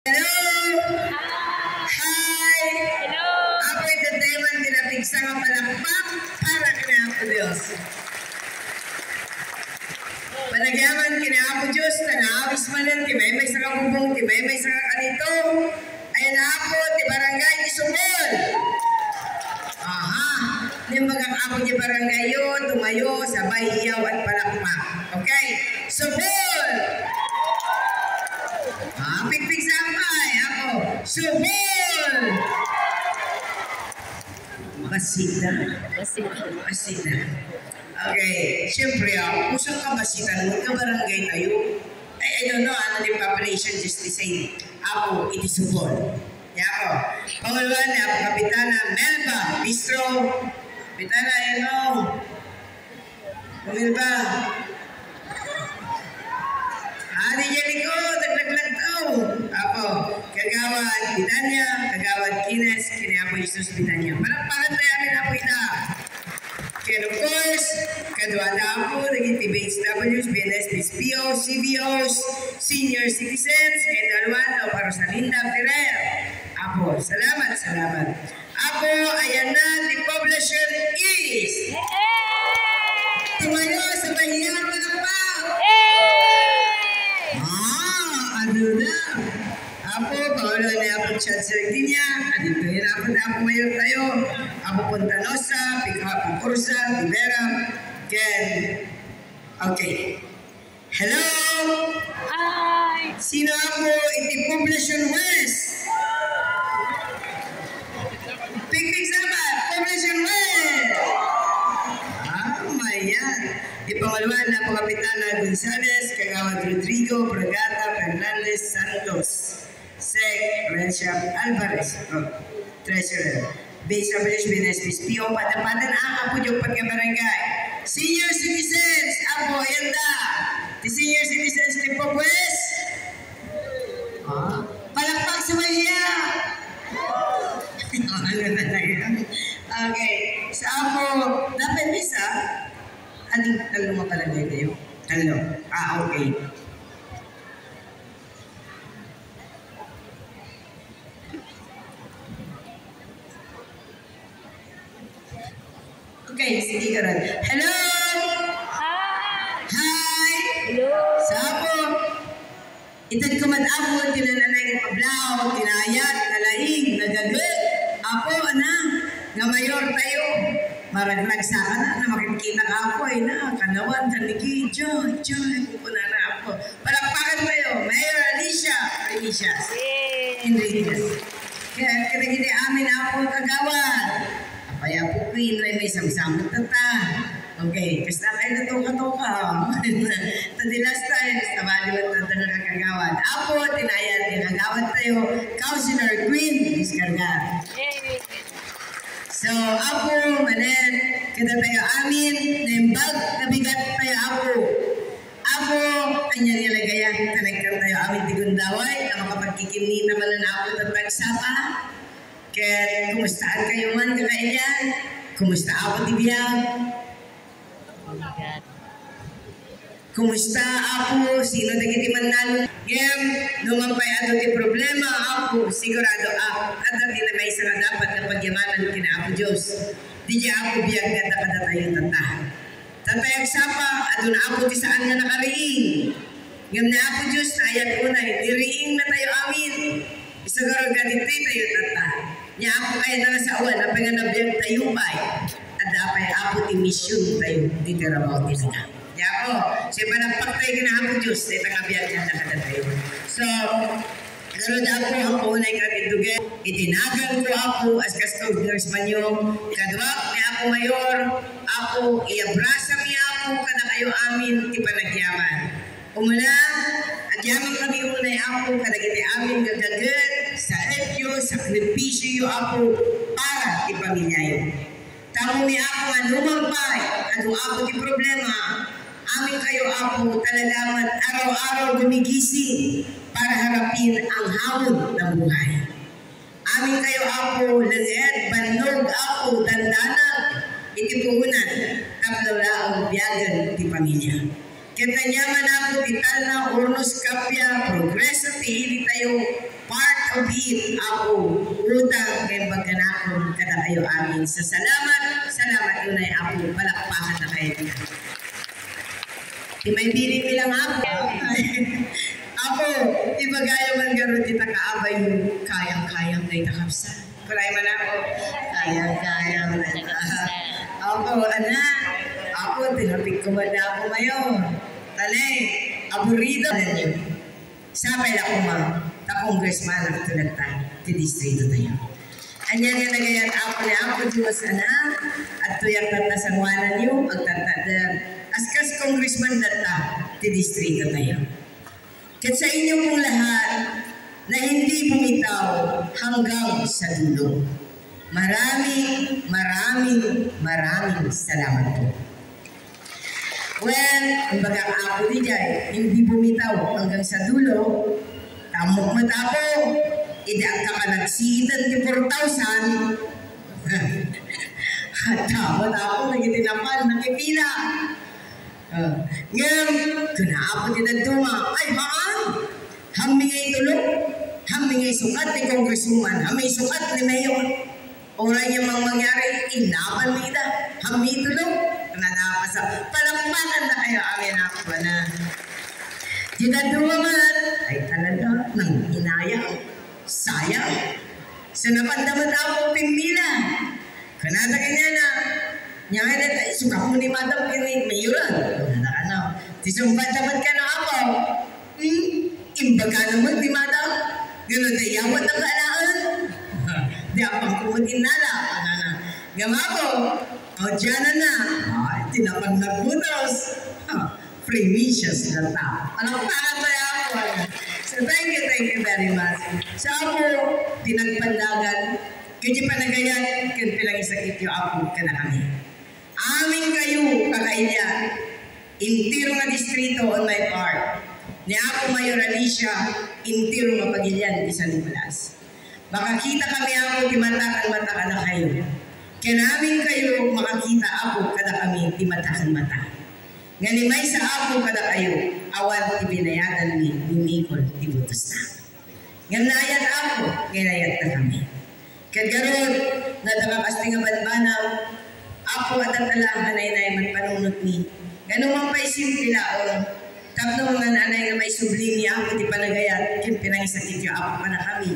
Hello! Hi! Hello! Ako ito Taiwan tinapigsa nga palakpak para kina Apo Diyos. Panagyaman kina Apo Diyos, tanaawis manan, timay sa kabubong, timay sa kakanito. Ayan na Apo, ti barangay Isumol. Aha! Nimbagang Apo di barangay yun, tumayo, sabay iyaw at palakpak. Okay? Sumol! Pigpig sampay, ako. Sumol! Basita. Basita. Okay. Siyempre, pusang kabasitan mo, kabarangay tayo. I don't know, ano din population just the same. Ako, iti Sumol. Ako. Pangalawa na, ako, Kapitana Melba Bistro. Kapitana, Melba. Adi jadi ko, dagdag to. Ako, Kagawad Bidanya, Kagawad Kines, kini ako Isus Bidanya. Palakpakan tayo amin ako ita. And of course, kadwa na ako, naging TBHWs, BNS, BSPOs, CBOs, senior citizens, and Alwano, para sa Linda Ferrer. Ako, salamat. Ako, ayan na, the population is... Tumayo sa bahiyang palakpak! Ano na? Apo, Paolo na ako chat sa Ginya. Adito yun ako na ako mayor tayo. Ako Pontanosa, Picapo Corsa, Rivera, Ken. Okay. Hello? Hi! Sino ako? Iti Poblacion West. Pigpig Sabat, Poblacion West. Mayan. Ipangalawa na po Kapitana Gonzales, Kagawad Rodrigo, Bragata, Fernandez, Santos, Sec, Rensham, Alvarez, Treasurer, Base of BNS, PO, Padapadan, ang po yung pagkabarangay. Senior citizens, ako, yanda. The senior citizens, Tipo West. Palakpak sa Mahiya. Okay. Sa ako, dapat bisa, anong talo mo palagay kayo? Talo. Okay. Okay, sige ka rin. Hello! Hi! Hello! Sa ako, itad ko mag-abot, tinananay ng pablaw, tinayat, nalaing, nagagot. Ako, nga mayor tayo. Maraglag sa na makikita ka ako kanawan, kaniki, Joy, kupuna na ako. Palakpakan tayo, Mayor Alicia. Enriquez. Kaya kita amin ako kagawad. Apaya po queen, may samsamot tata. Okay, kasi na kayo natuka-tuka. Tadi last time, sabali mo tatang kagawad. Ako, tinayat, kagawad tayo, Councilor Queen, Iskarga. So, ako, manen, kada tayo amin, naimbag, nabigat tayo ako. Ako, kanya nilagayan, tanagkan tayo amin tigundaway, na makapagkikimni naman na ako tagsapa. Kaya, kumustaan kayo man, kakailan? Kumusta ako, tibiyag? Oh my God. Kumusta ako? Sino nagiti man nalo? Lumampay ato ti problema ako. Sigurado ako. At di na may isa na dapat na pagyamanan kina Apo Diyos. Di niya ako biyag na tayo tata. Tatayag sapa, ato na ako ti saan na nakariing. Ngam na Apo Diyos na ayat unay. Diriing na tayo amin. Isagaro ganiti tayo tata. Niya ako kaya na sa awan. Napay nga nabiyag tayo ba'y. At dapay ako ti mission tayo. Di tirabaw ti na. Ako, siya pa nagpaktay ka na ako Diyos, ay tangabiyan niya na tayo. So, garod ako, ako unay kapitugan, itinagal ko ako as custodians manyo, kadwak ni ako mayor, ako, iabrasa niya ako, kada kayo amin, tipanagyaman. Umula, agyaman kami unay ako, kada kiti amin gagagat, sa etyo, sakripisyo ako, para ipamilyayo. Tamo ni ako nga lumampay, ano ako ti problema, amin kayo ako talalaman araw-araw gumigising para harapin ang hamon ng buhay. Amin kayo ako langit, bandog ako, dandanag, itipuhunan, kaplala ang biyagan di pamilya. Kentanyaman ako tital na urnos kapya, progreso tihili tayo, part of it ako, utang kay bagkanakon kada kayo amin. Sa salamat unay ako, palakpakan na kayo niya. Di may biling bilang ako. Ako, ibagaya man garo kita kaabay yung kayang-kayang kay takapsa. Kulay man ako, kayang-kayang na ako, ako, tinapik ko man na ako ngayon. Talay, aburido na niyo. Sabay ako ta congressman ako tunagtan, ti distrito tayo. Anya nga nagayat ako ni ako, Diyos, at tuyak na sangwanan niyo, askas congressman data, ti distrito tayo. Kat sa inyo pong lahat na hindi bumitaw hanggang sa dulo. Maraming salamat po. Well, kumbaga ako di dyan, hindi bumitaw hanggang sa dulo, tamok mata ko, idang ka nagsitan ti 4,000, tamot ako, nagitinapan, nakipila. Ngayon, kunapot din duma, ay maan, hamingay tulog, hamingay sukat ni congresswoman, hamingay sukat ni mayor. Oray niya mang mangyari, inapan ni ida, hamingay tulog, nanapasa, palampakan na kayo, amin ako na. Dida duma man, ay talaga, nang inayang, sayang, sa napandaman ako pimpila, kanada kanya na, nya ada suka mo ni madam kini mayuran. Tisumpat dapat ka na ako. Imbaga naman di madam. Ganun na yawat ang kalaan. Di apang kumatinala. Gamako. O dyan na. Tinapag nagbutos. Premicious na ta. Anong pangat ba ako? So thank you very much. So ako, tinagpandagan. Kaya panagayan, kaya pinag-isakit yung ako ka na kami. Amin kayo, kakailya. Intiro nga distrito on my part. Ni ako Mayor Alicia, intiro nga pagilyan di San Nicolas. Makakita kami ako, timatakan-mata ka na kayo. Kaya namin kayo, makakita ako, kada kami, timatakan-mata. Nga ni may sa ako, kada kayo, awan ibinayadan ni Nicole, tibutos na. Nga nayat ako, ginayat na kami. Kaya gano'n, nadakakas nga banbanaw, ako at ang talahan ay man panunot ni. Ganun man pa'y simple laon. Tapno mga nanay nga may sublim niya ako, di panagayat, kaya pinangisakit yung ako pa na kami.